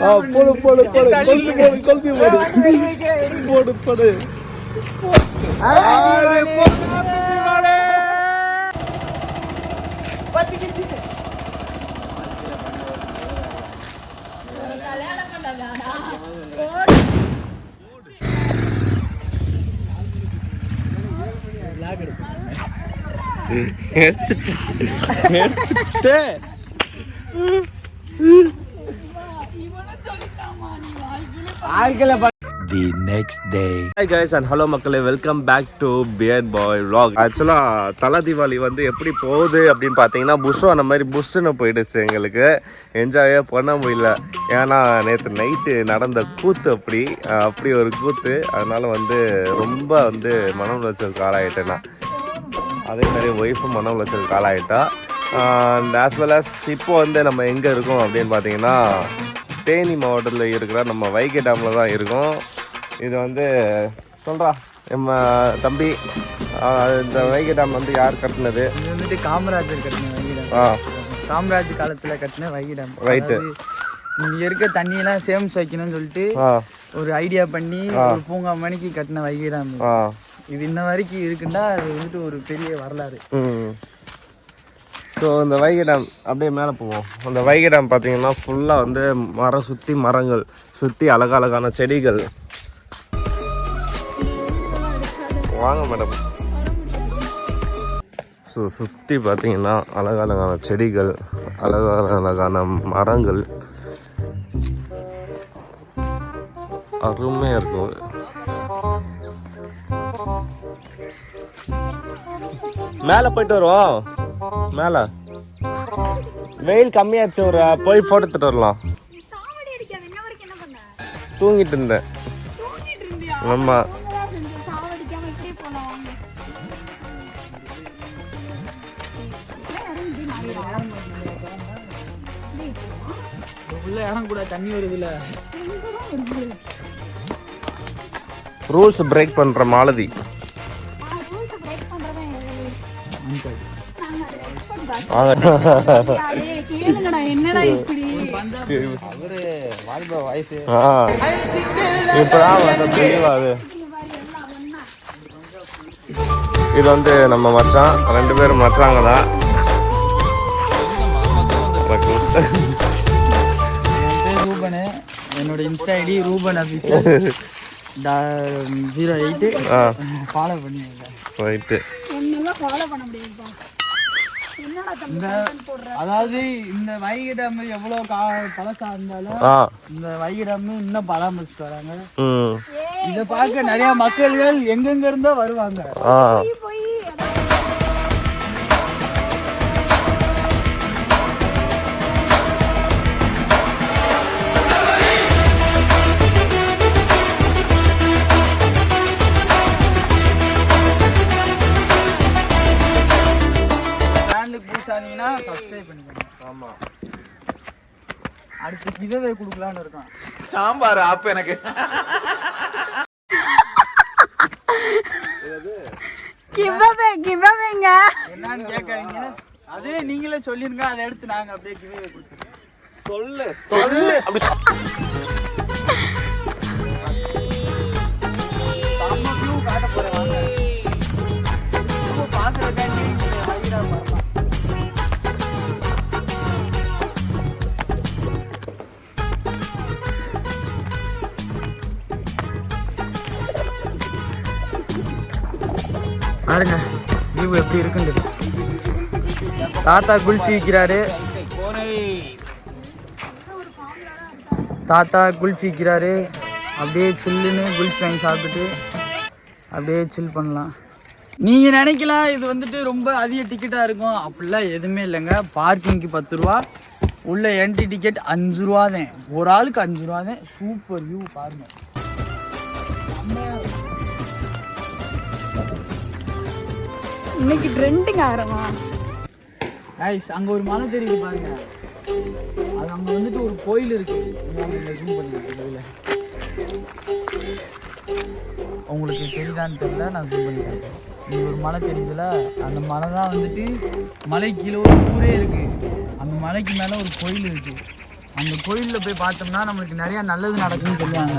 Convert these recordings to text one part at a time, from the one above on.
போடு போடு போடு கொளுத்தி போடு போடு போடு The next day. Hi guys and hello மக்களே, welcome back to beard boy vlog. ஆக்சுவலாக தலை தீபாவளி வந்து எப்படி போகுது அப்படின்னு பார்த்தீங்கன்னா புஷ்ஷும் அந்த மாதிரி புஷ்ஷுன்னு போயிடுச்சு. எங்களுக்கு என்ஜாயே பண்ண முடியல. ஏன்னா நேற்று நைட்டு நடந்த கூத்து அப்படி ஒரு கூத்து. அதனால் வந்து ரொம்ப வந்து மன உளைச்சலுக்கு ஆளாயிட்டேன் நான். அதே மாதிரி ஒய்ஃபும் மன உளைச்சலுக்கு ஆளாயிட்டா. ஆஸ் வெல் அஸ் இப்போ வந்து நம்ம எங்கே இருக்கோம் அப்படின்னு பார்த்தீங்கன்னா தேனி மாவட்டத்தில் இருக்கிற நம்ம வைகை டேமில் தான் இருக்கோம். இது வந்து சொல்கிறா நம்ம தம்பி, இந்த வைகை டேம் வந்து யார் கட்டினது? இது வந்துட்டு காமராஜர் கட்டின வைகை டேம். காமராஜ் காலத்தில் கட்டின வைகை டேம். ரைட்டு. இங்கே இருக்க தண்ணியெல்லாம் சேமிச்சு வைக்கணும்னு சொல்லிட்டு ஒரு ஐடியா பண்ணி ஒரு பூங்கா மணிக்கு கட்டின வைகை டேம். இது இன்ன வரைக்கும் இருக்குன்னா அது வந்துட்டு ஒரு பெரிய வரலாறு. ஸோ இந்த வைகை டேம் அப்படியே மேலே போவோம். அந்த வைகை டேம் பார்த்தீங்கன்னா ஃபுல்லாக வந்து சுற்றி மரங்கள், சுற்றி அழகழகான செடிகள். வாங்க மேடம். ஸோ சுற்றி பார்த்தீங்கன்னா அழகழகான செடிகள், அழகழகான மரங்கள், அருமையாக இருக்கும். மேலே போயிட்டு வருவோம். மேலே வெயில் கம்மியாச்சு, ஒரு போய் போட்டு எடுத்துட்டு வரலாம். தூங்கிட்டு இருந்தேன். ஆமா, தண்ணி வருதுல. ரூல்ஸ் பிரேக் பண்ற மாலதி. இது வந்து நம்ம மச்சான், 2 பேரும் மச்சாங்க தான். ரூபனு, என்னோட insta ID Ruban official 08. Follow பண்ணிங்க. ரைட்டு. அதாவது இந்த வைகை டேம் எவ்வளவு பழசா இருந்தாலும் இந்த வைகை டேம் இன்னும் பராமரிச்சுட்டு வராங்க. இத பார்க்க நிறைய மக்கள்கள் எங்கெங்க இருந்தோ வருவாங்க. சப்ஸ்கிரைப் பண்ணிக்கோங்க. ஆமா, அடுத்து கிவ்அவே கொடுக்கலாம்னு இருக்கோம். சாம்பார் ஆப் எனக்கு கிவ்அவேங்க என்னன்னு கேட்காதீங்க. அதே நீங்களே சொல்லிருங்க, அதை எடுத்து நாங்க அப்படியே கிவ்அவே கொடுத்துறோம். சொல்லு காட்ட போறேன். வாங்க பாக்குறதுக்காண்டி பாருங்க வியூ எப்படி இருக்குன்னு. தாத்தா குல்ஃபி விற்கிறாரு. அப்படியே சில்லுன்னு குல்ஃபி வாங்கி சாப்பிட்டுட்டு அப்படியே சில் பண்ணலாம். நீங்கள் நினைக்கலாம் இது வந்துட்டு ரொம்ப அதிக டிக்கெட்டாக இருக்கும். அப்படிலாம் எதுவுமே இல்லைங்க. பார்க்கிங்க்கு 10 ரூபா, உள்ள என்ட்ரி டிக்கெட் 5 ரூபா தான். ஒரு ஆளுக்கு 5 ரூபா தான். சூப்பர் வியூ பாருங்கள். இன்னைக்கு ட்ரெண்டிங் ஆகிறமா ஐஸ். அங்கே ஒரு மலை தெரியுது பாருங்க. அது அங்கே வந்துட்டு ஒரு கோயில் இருக்கு. உங்களுக்கு தெரியுதான்னு தெரியல, நான் ஜூம் பண்ணி காட்டுறேன். இங்கே ஒரு மலை தெரியுதுல, அந்த மலை தான் வந்துட்டு மலை கீழே ஒரு ஊரே இருக்கு. அந்த மலைக்கு மேலே ஒரு கோயில் இருக்கு. அந்த கோயிலில் போய் பார்த்தோம்னா நம்மளுக்கு நிறைய நல்லது நடக்கும்னு சொல்லுவாங்க.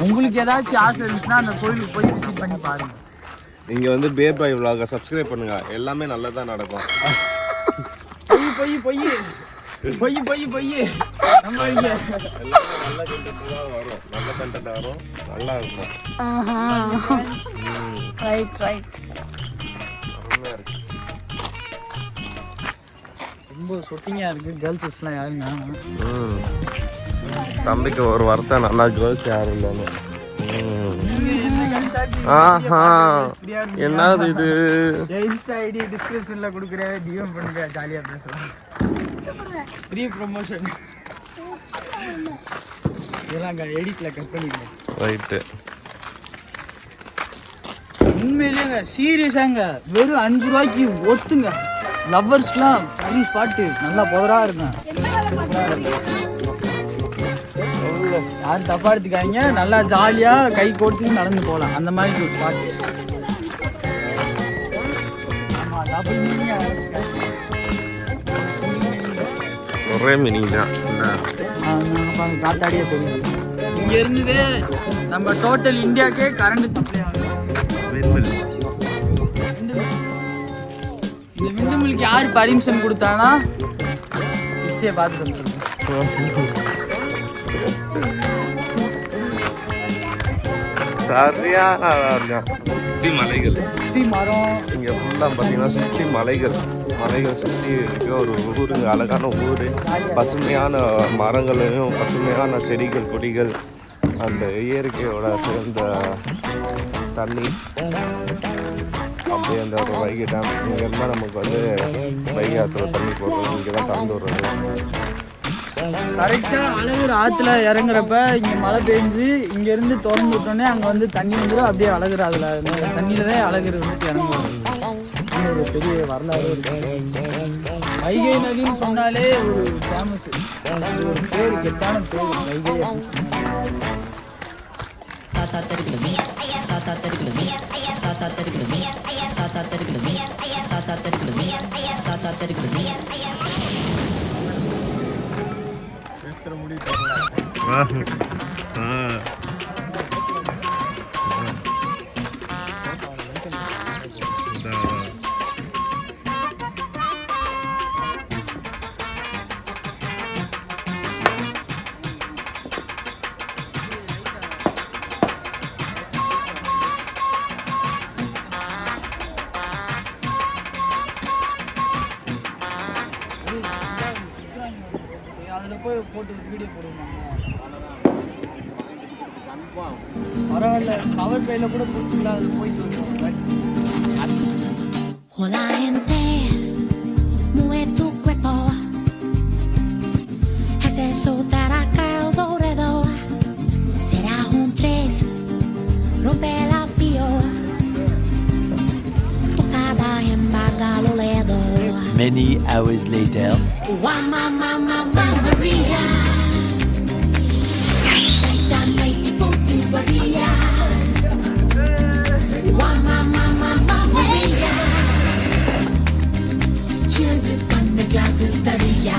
உங்களுக்கு ஏதாச்சும் ஆசை இருந்துச்சுன்னா அந்த கோயிலுக்கு போய் விசிட் பண்ணி பாருங்கள். நீங்கள் வந்து பேர் பாய் vlog சப்ஸ்கிரைப் பண்ணுங்கள், எல்லாமே நல்லதாக நடக்கும். பொய் பொய் பொய் பொய் பொய் பொய் நம்ம இங்கே எல்லாமே நல்ல கண்டென்ட்டாக வரும், நல்ல கண்டென்ட் வரும், நல்லா இருக்கும். Right right. அருமையாக இருக்கு. ரொம்ப சொட்டிங்காக இருக்குது. கேர்ள்ஸஸ்லாம் யாருங்க? தம்பிக்கு ஒரு வார்த்தை நல்லா கேர்ள்ஸ் யாரும் இல்லைன்னு. ஆஹா என்னது இது? இன்ஸ்டா ஐடி டிஸ்கிரிப்ஷன்ல கொடுக்குறேன், டிஎம் பண்ணுங்க, ஜாலியா பேசலாம். Free promotion. இதெல்லாம் எடிட்ல கட் பண்ணிடுங்க. ரைட்டு. உண்மையிலேங்க சீரியஸாங்க வெறும் 5 ரூபாய்க்கு ஒத்துங்க. லவ்வர்ஸ்லாம் ஃப்ரீ ஸ்பாட்டு நல்லா புதரா இருக்கும். யாரும் தப்பா எடுத்துக்காங்க, நல்லா ஜாலியா கை கோர்த்து நடந்து போகலாம். அந்த மாதிரி ஒரு ஸ்பாட்டு. ஆமா டபுள் மீனிங்கா ஒரே மீனிங் தான். காத்தாடியே தெரியுது. இங்க இருந்ததே நம்ம டோட்டல் இந்தியாக்கே கரண்ட் சப்ளை ஆகும். இந்த விண்டுமில்க்கு யார் பர்மிஷன் கொடுத்தானா ஹிஸ்டரியை பார்த்துட்டு வந்துருக்கோம். சரியான சுற்றி மலைகள், சுற்றி மரம். இங்கே ஃபுல்லாக பார்த்தீங்கன்னா சுற்றி மலைகள், மலைகள் சுற்றி இருக்க ஒரு ஊருங்க, அழகான ஊர். பசுமையான மரங்களையும் பசுமையான செடிகள் கொடிகள், அந்த இயற்கையோட சேர்ந்த தண்ணி. அப்படியே அந்த ஒரு வைகை டேம் இங்கே இருந்தால் நமக்கு வந்து வைகை ஆற்றுல தண்ணி போடுறது, இங்கே தான் கலந்து விடுறது. கரெக்டாக அழகர் ஆற்றுல இறங்குறப்ப இங்கே மழை பெஞ்சு இங்கேருந்து திறந்து விட்டோன்னே அங்கே வந்து தண்ணி வந்துடும். அப்படியே அழகர் அதில் இந்த தண்ணியில் தான் அழகர் வந்துட்டு இறங்குவாங்க. இது ஒரு பெரிய வரலாறு இருக்கு. வைகை நதின்னு சொன்னாலே ஒரு ஃபேமஸ், ஒரு பேர், கெட்டான பேர் வைகை. அதில் போய் போட்டு வீடியோ போடுவாங்க. பரவாயில்ல, கவர் பையில கூட பிடிச்சிக்கலாம். அதில் போய் Hola gente, mueve tu cuerpo, haz eso acá alrededor. Será un 3, rompe la pio, tostada en Bagaloledo. Many hours later. Mamma Maria, dame tipo tu Maria. Mamma Maria, cheers on the glass of Maria.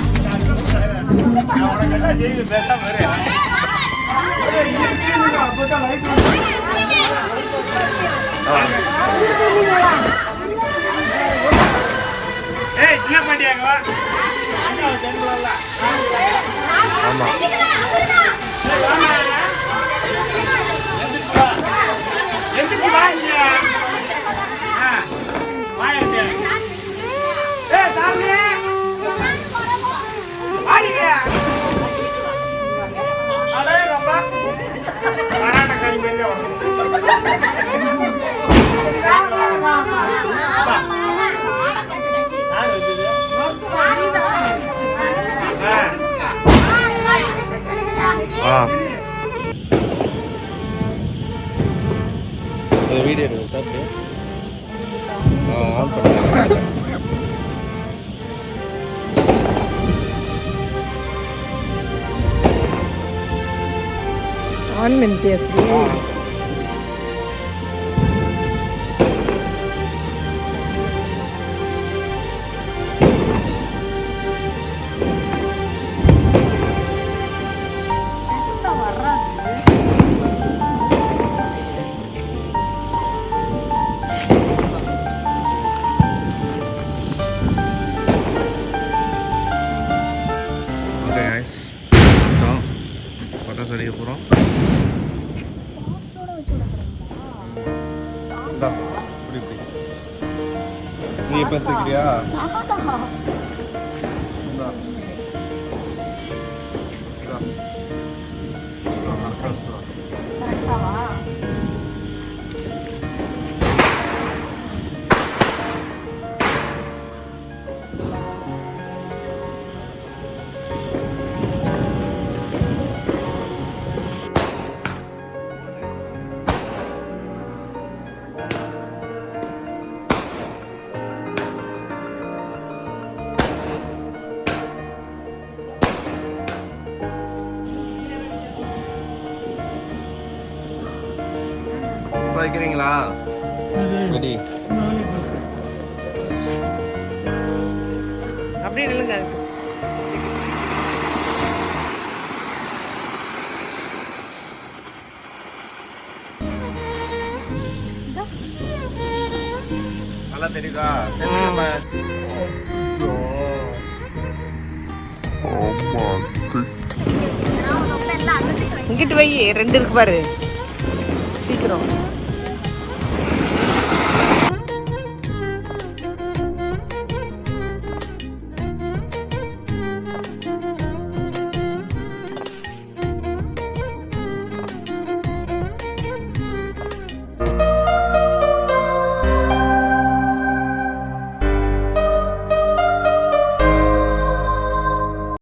Video எடுத்து on பண்ணுங்க. On பண்ணிட்டியா? Dress அடிக்க போகிறோம். பாக்ஸோட வச்சு விட போறீங்களா? நீ இப்போ எடுத்துக்கிறியா? கரெக்டாவா? வைக்கிறீங்களா? ரெடி. அப்படியே நில்லுங்க. நல்லா தெரியுதா? இங்கிட்டு வை, 2 இருக்கு பாரு, சீக்கிரம்.